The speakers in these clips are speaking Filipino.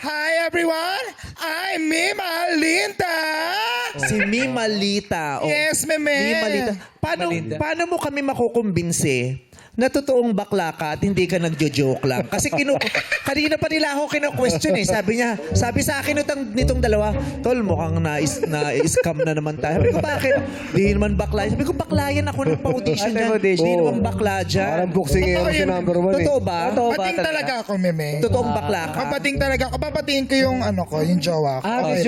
Hi everyone! I'm Mima Linda! Si Mimalita. Yes, meme. Mimalita. Paano mo kami makukumbinsi na totoong bakla ka at hindi ka nagjo-joke lang? Kasi kanina pa nila ako kina-question eh. Sabi sa akin nitong dalawa, Tol, mukhang na-scam na naman tayo. Sabi ko, bakit? Di naman bakla. Sabi ko, bakla yan ako ng pa-audition dyan. Di naman bakla dyan. Parang boxing hero si number one eh. Totoo ba? Pating talaga ako, meme. Totoong bakla ka? Papating talaga ako. Papatingin ko yung yung jowa ko. Okay.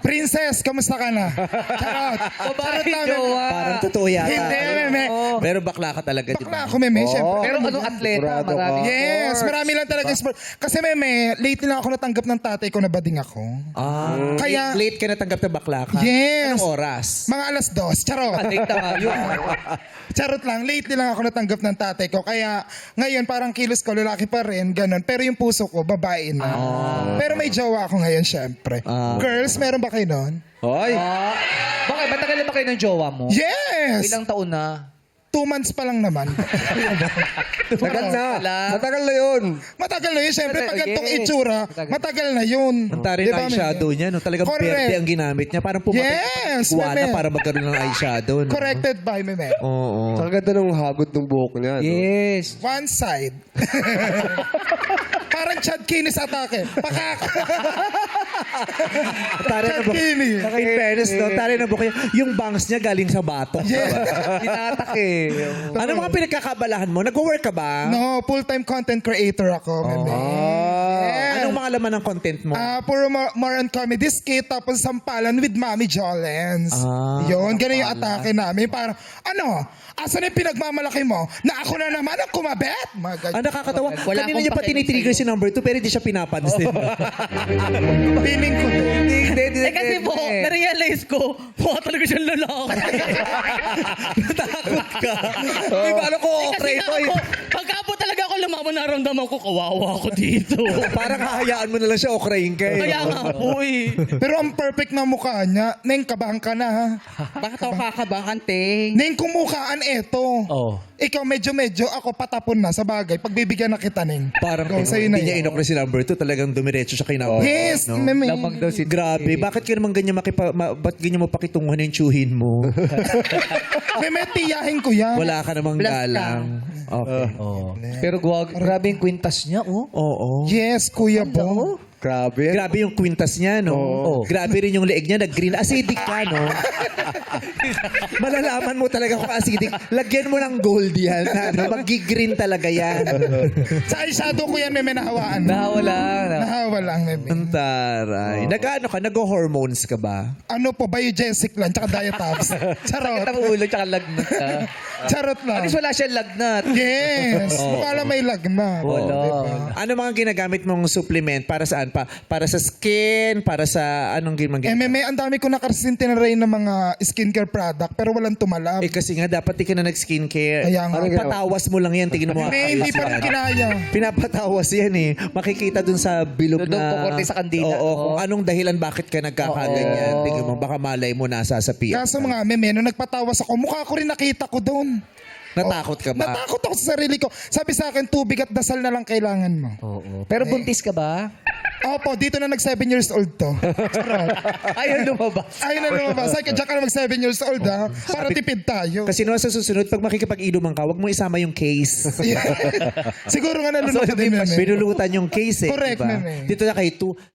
Princess, kamusta ka na? Charot. Charot lang, meme. Parang totoo yata. Hindi, meme. Pero bakla ka talaga, di Bakla ba? ako, meme. Siyempre. Pero anong atleta? Sigurado ka. Marami. Yes, marami lang talaga sport. Kasi meme, late lang ako natanggap ng tatay ko na bading ako. Kaya- late ka natanggap na bakla ka? Yes. Anong oras? Mga alas 2, charot. Pating tama yun. Charot lang, late lang ako natanggap ng tatay ko. Kaya ngayon parang kilos ko, lalaki pa rin, ganun. Pero yung puso ko, babae na. Pero may jowa ako ngayon, syempre. Girls, meron ba kayo nun? Hoy! Bakit? Matagal na ba kayo ng jowa mo? Yes! Ilang taon na? 2 months pa lang naman. Tagal na. Wala. Matagal na yun. Matagal na yun. Siyempre, pag Yes. ganitong itsura, matagal na yun. Ang tarin Di ba, eyeshadow Meme? niya, no? Talagang Correct. verde ang ginamit niya. Parang pumatay Yes, guwana Meme. para magkaroon ng eyeshadow. No? Corrected by Meme. Oo. Ang ganda ng hagod ng buhok niya. No? Yes. One side. Parang Chad Kinis atake. Pakak. Tarin na buhok. Chadkini. Saka in fairness, no? Tarin na buhok niya. Yung bangs niya galing sa batok. Yes. Tinatak eh. Ano mga pinagkakabalahan mo? Nag-work ka ba? No, full-time content creator ako, Meme. Yes. Anong mga laman ng content mo? Puro more on comedy skit, tapos sampalan with Mami Jolens. Yun, ganun yung atake namin. Parang, asan yung pinagmamalaki mo? Na ako na naman ang kumabet? Mga ganyan. Nakakatawa. Wala Kanina akong niya pa pakialam tinitrigger sa'yo. si number 2 pero hindi siya pinapansin. Feeling ko. Eh kasi po, na-realize ko, mukha talaga siyang lalaki. Natakot ka. Di ba ano ko, Kasi okray nga to eh. ako, pagka po talaga ako lumaban, naramdaman ko, kawawa ako dito. Parang hahayaan mo na lang siya okrayin ka eh. Kaya nga po eh. Pero ang perfect na mukha niya, Neng, kabahan ka na ha. Bakit ako kakabahan, Ting? Neng, kumukaan eto. Oh. Ikaw medyo, ako patapon na sa bagay. Pagbibigyan na kita, Neng. Parang Go, sa'yo na hindi niya yun. inokray si number 2. Talagang dumiretso siya kay number 1. Yes, Meme. Lamang daw si Grabe. Bakit ka naman ganyan ba't ganyan mo pakitunguhan yung tsuhin mo? Meme, tiyahin ko yan. Wala ka namang Bless ka. galang. Okay. Pero grabe yung kwintas niya, oh. Oo. Yes, Kuya Bo. Grabe. Grabe yung kwintas niya, no? Oo. Grabe rin yung leeg niya, nag-green. Acidic ka, no? Malalaman mo talaga kung acidic. Lagyan mo ng gold yan. Mag-green talaga yan. Sa eyeshadow ko yan, Meme, nahawaan. Nawala. Nahawa lang, Meme. Ang taray. Nag-ano ka? Nag-hormones ka ba? Ano po, Biogesic lang, tsaka Diatabs. Charot. Ang ulo tsaka lagnat ka. Charot At lang. least wala siyang lagnat. Yes. Mukha lang may lagnat. Wala. Ano mga ginagamit mong supplement? Para saan pa? Para sa skin? Para sa anong ginagamit? MMA, ang dami ko nakarasin tinaray ng mga skincare product pero walang tumalab. Eh kasi nga, dapat di ka na nag-skincare. Kaya nga. Patawas mo lang yan. Tingnan mo. May hindi pa rin kinaya. Pinapatawas yan eh. Makikita dun sa bilog Doon na... kukorte sa kandila, Oo, no? kung anong dahilan bakit ka nagkakaganyan. Tingnan mo, baka malay mo nasasapian. Kaso mga meme, nung nagpatawas ako, mukha ko rin nakita ko doon. Natakot ka ba? Natakot ako sa sarili ko. Sabi sa akin, tubig at dasal na lang kailangan mo. Oo. Pero buntis ka ba? Opo, dito na nag 7 years old to. Charot. Ayaw lumabas. Ayun na lumabas. Ay, diyan ka na mag 7 years old ha. Para tipid tayo. Kasi no, sa susunod, pag makikipag-inuman ka, wag mo isama yung case. Siguro nga nalunod ka din, meme. Binulutan yung case eh. Correct, diba? meme. Dito na kay 2.